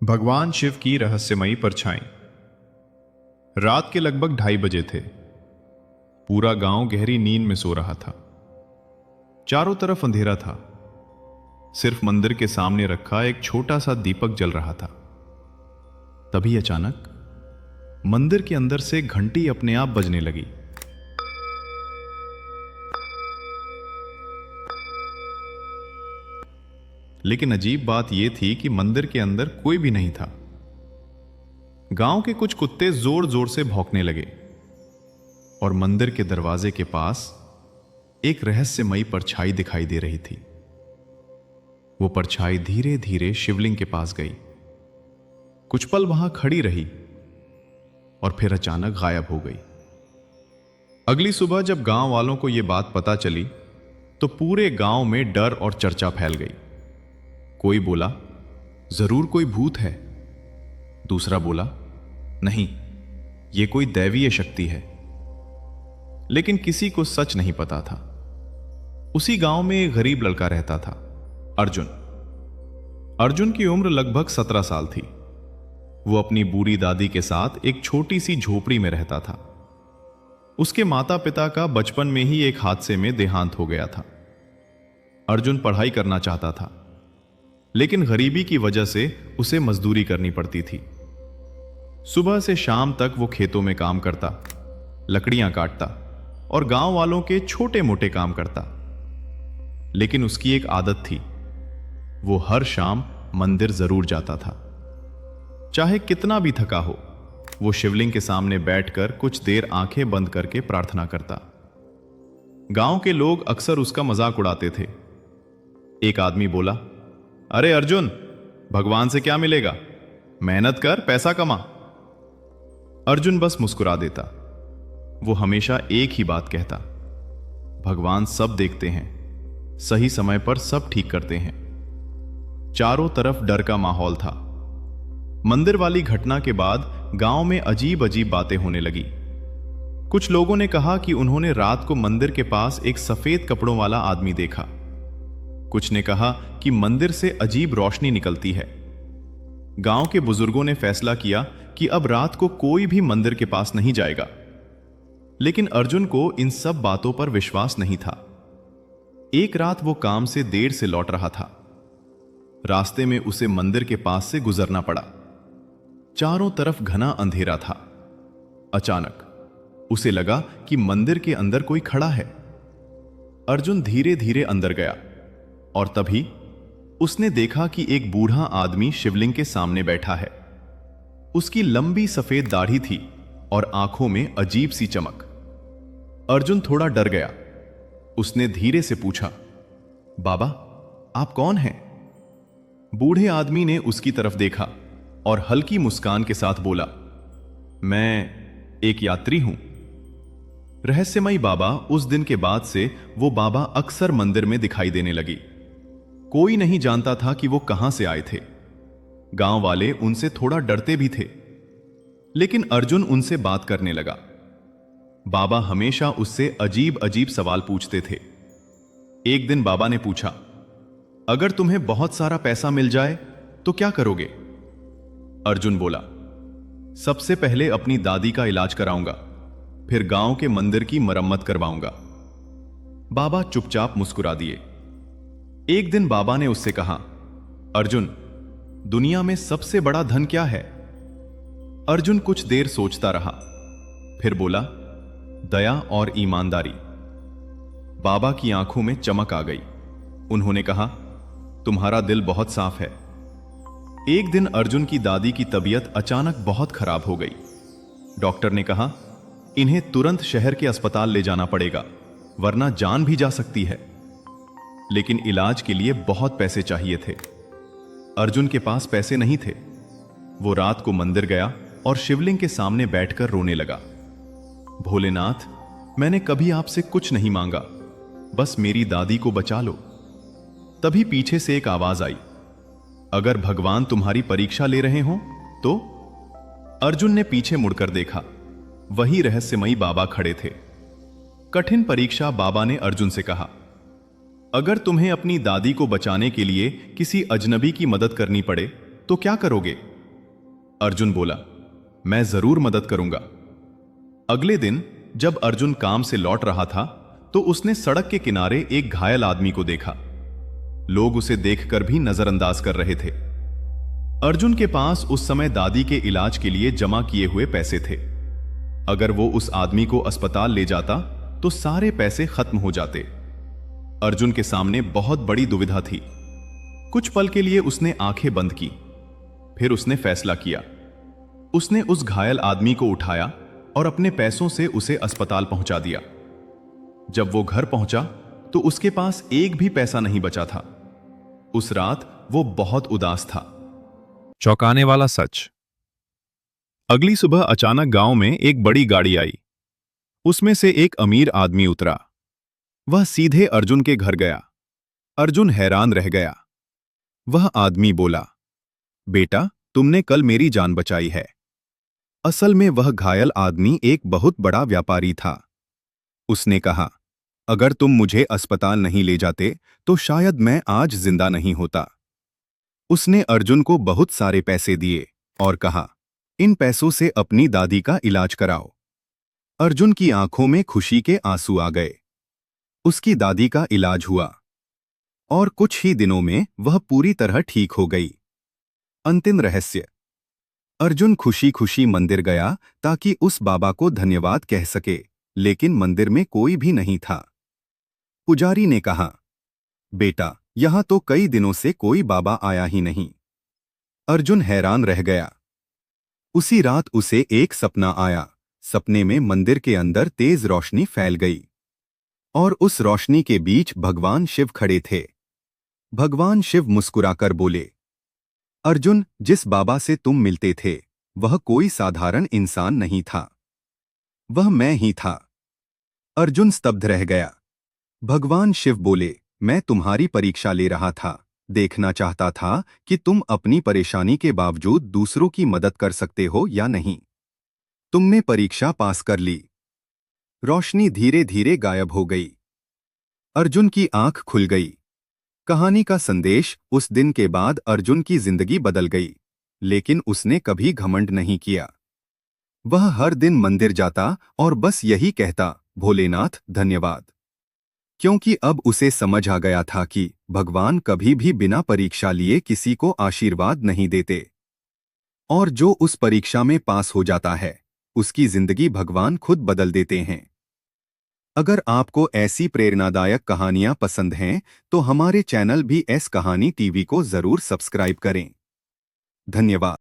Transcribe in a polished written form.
भगवान शिव की रहस्यमयी परछाई। रात के लगभग 2:30 बजे थे। पूरा गांव गहरी नींद में सो रहा था। चारों तरफ अंधेरा था। सिर्फ मंदिर के सामने रखा एक छोटा सा दीपक जल रहा था। तभी अचानक मंदिर के अंदर से घंटी अपने आप बजने लगी। लेकिन अजीब बात यह थी कि मंदिर के अंदर कोई भी नहीं था। गांव के कुछ कुत्ते जोर जोर से भौंकने लगे और मंदिर के दरवाजे के पास एक रहस्यमयी परछाई दिखाई दे रही थी। वो परछाई धीरे धीरे शिवलिंग के पास गई, कुछ पल वहां खड़ी रही और फिर अचानक गायब हो गई। अगली सुबह जब गांव वालों को यह बात पता चली तो पूरे गांव में डर और चर्चा फैल गई। कोई बोला जरूर कोई भूत है, दूसरा बोला नहीं, यह कोई दैवीय शक्ति है। लेकिन किसी को सच नहीं पता था। उसी गांव में एक गरीब लड़का रहता था, अर्जुन। अर्जुन की उम्र लगभग 17 साल थी। वो अपनी बूढ़ी दादी के साथ एक छोटी सी झोपड़ी में रहता था। उसके माता पिता का बचपन में ही एक हादसे में देहांत हो गया था। अर्जुन पढ़ाई करना चाहता था, लेकिन गरीबी की वजह से उसे मजदूरी करनी पड़ती थी। सुबह से शाम तक वो खेतों में काम करता, लकड़ियां काटता और गांव वालों के छोटे मोटे काम करता। लेकिन उसकी एक आदत थी, वो हर शाम मंदिर जरूर जाता था। चाहे कितना भी थका हो, वो शिवलिंग के सामने बैठकर कुछ देर आंखें बंद करके प्रार्थना करता। गांव के लोग अक्सर उसका मजाक उड़ाते थे। एक आदमी बोला, अरे अर्जुन, भगवान से क्या मिलेगा, मेहनत कर, पैसा कमा। अर्जुन बस मुस्कुरा देता। वो हमेशा एक ही बात कहता, भगवान सब देखते हैं, सही समय पर सब ठीक करते हैं। चारों तरफ डर का माहौल था। मंदिर वाली घटना के बाद गांव में अजीब अजीब बातें होने लगी। कुछ लोगों ने कहा कि उन्होंने रात को मंदिर के पास एक सफेद कपड़ों वाला आदमी देखा। कुछ ने कहा कि मंदिर से अजीब रोशनी निकलती है। गांव के बुजुर्गों ने फैसला किया कि अब रात को कोई भी मंदिर के पास नहीं जाएगा। लेकिन अर्जुन को इन सब बातों पर विश्वास नहीं था। एक रात वो काम से देर से लौट रहा था। रास्ते में उसे मंदिर के पास से गुजरना पड़ा। चारों तरफ घना अंधेरा था। अचानक उसे लगा कि मंदिर के अंदर कोई खड़ा है। अर्जुन धीरे धीरे अंदर गया और तभी उसने देखा कि एक बूढ़ा आदमी शिवलिंग के सामने बैठा है। उसकी लंबी सफेद दाढ़ी थी और आंखों में अजीब सी चमक। अर्जुन थोड़ा डर गया। उसने धीरे से पूछा, बाबा, आप कौन हैं? बूढ़े आदमी ने उसकी तरफ देखा और हल्की मुस्कान के साथ बोला, मैं एक यात्री हूं। रहस्यमयी बाबा उस दिन के बाद से वो बाबा अक्सर मंदिर में दिखाई देने लगी। कोई नहीं जानता था कि वो कहां से आए थे। गांव वाले उनसे थोड़ा डरते भी थे, लेकिन अर्जुन उनसे बात करने लगा। बाबा हमेशा उससे अजीब अजीब सवाल पूछते थे। एक दिन बाबा ने पूछा, अगर तुम्हें बहुत सारा पैसा मिल जाए तो क्या करोगे? अर्जुन बोला, सबसे पहले अपनी दादी का इलाज कराऊंगा, फिर गांव के मंदिर की मरम्मत करवाऊंगा। बाबा चुपचाप मुस्कुरा दिए। एक दिन बाबा ने उससे कहा, अर्जुन, दुनिया में सबसे बड़ा धन क्या है? अर्जुन कुछ देर सोचता रहा, फिर बोला, दया और ईमानदारी। बाबा की आंखों में चमक आ गई। उन्होंने कहा, तुम्हारा दिल बहुत साफ है। एक दिन अर्जुन की दादी की तबीयत अचानक बहुत खराब हो गई। डॉक्टर ने कहा, इन्हें तुरंत शहर के अस्पताल ले जाना पड़ेगा, वरना जान भी जा सकती है। लेकिन इलाज के लिए बहुत पैसे चाहिए थे। अर्जुन के पास पैसे नहीं थे। वो रात को मंदिर गया और शिवलिंग के सामने बैठकर रोने लगा। भोलेनाथ, मैंने कभी आपसे कुछ नहीं मांगा, बस मेरी दादी को बचा लो। तभी पीछे से एक आवाज आई, अगर भगवान तुम्हारी परीक्षा ले रहे हो तो? अर्जुन ने पीछे मुड़कर देखा। वही रहस्यमयी बाबा खड़े थे। कठिन परीक्षा। बाबा ने अर्जुन से कहा, अगर तुम्हें अपनी दादी को बचाने के लिए किसी अजनबी की मदद करनी पड़े तो क्या करोगे? अर्जुन बोला, मैं जरूर मदद करूंगा। अगले दिन जब अर्जुन काम से लौट रहा था तो उसने सड़क के किनारे एक घायल आदमी को देखा। लोग उसे देखकर भी नजरअंदाज कर रहे थे। अर्जुन के पास उस समय दादी के इलाज के लिए जमा किए हुए पैसे थे। अगर वो उस आदमी को अस्पताल ले जाता तो सारे पैसे खत्म हो जाते। अर्जुन के सामने बहुत बड़ी दुविधा थी। कुछ पल के लिए उसने आंखें बंद की, फिर उसने फैसला किया। उसने उस घायल आदमी को उठाया और अपने पैसों से उसे अस्पताल पहुंचा दिया। जब वो घर पहुंचा तो उसके पास एक भी पैसा नहीं बचा था। उस रात वो बहुत उदास था। चौंकाने वाला सच। अगली सुबह अचानक गांव में एक बड़ी गाड़ी आई। उसमें से एक अमीर आदमी उतरा। वह सीधे अर्जुन के घर गया। अर्जुन हैरान रह गया। वह आदमी बोला, बेटा, तुमने कल मेरी जान बचाई है। असल में वह घायल आदमी एक बहुत बड़ा व्यापारी था। उसने कहा, अगर तुम मुझे अस्पताल नहीं ले जाते तो शायद मैं आज जिंदा नहीं होता। उसने अर्जुन को बहुत सारे पैसे दिए और कहा, इन पैसों से अपनी दादी का इलाज कराओ। अर्जुन की आंखों में खुशी के आंसू आ गए। उसकी दादी का इलाज हुआ और कुछ ही दिनों में वह पूरी तरह ठीक हो गई। अंतिम रहस्य। अर्जुन खुशी खुशी मंदिर गया ताकि उस बाबा को धन्यवाद कह सके, लेकिन मंदिर में कोई भी नहीं था। पुजारी ने कहा, बेटा, यहां तो कई दिनों से कोई बाबा आया ही नहीं। अर्जुन हैरान रह गया। उसी रात उसे एक सपना आया। सपने में मंदिर के अंदर तेज रोशनी फैल गई और उस रोशनी के बीच भगवान शिव खड़े थे। भगवान शिव मुस्कुराकर बोले, अर्जुन, जिस बाबा से तुम मिलते थे वह कोई साधारण इंसान नहीं था, वह मैं ही था। अर्जुन स्तब्ध रह गया। भगवान शिव बोले, मैं तुम्हारी परीक्षा ले रहा था, देखना चाहता था कि तुम अपनी परेशानी के बावजूद दूसरों की मदद कर सकते हो या नहीं। तुमने परीक्षा पास कर ली। रोशनी धीरे धीरे गायब हो गई। अर्जुन की आंख खुल गई। कहानी का संदेश, उस दिन के बाद अर्जुन की जिंदगी बदल गई, लेकिन उसने कभी घमंड नहीं किया। वह हर दिन मंदिर जाता और बस यही कहता, भोलेनाथ धन्यवाद, क्योंकि अब उसे समझ आ गया था कि भगवान कभी भी बिना परीक्षा लिए किसी को आशीर्वाद नहीं देते, और जो उस परीक्षा में पास हो जाता है उसकी जिंदगी भगवान खुद बदल देते हैं। अगर आपको ऐसी प्रेरणादायक कहानियां पसंद हैं तो हमारे चैनल भी एस कहानी टीवी को जरूर सब्सक्राइब करें। धन्यवाद।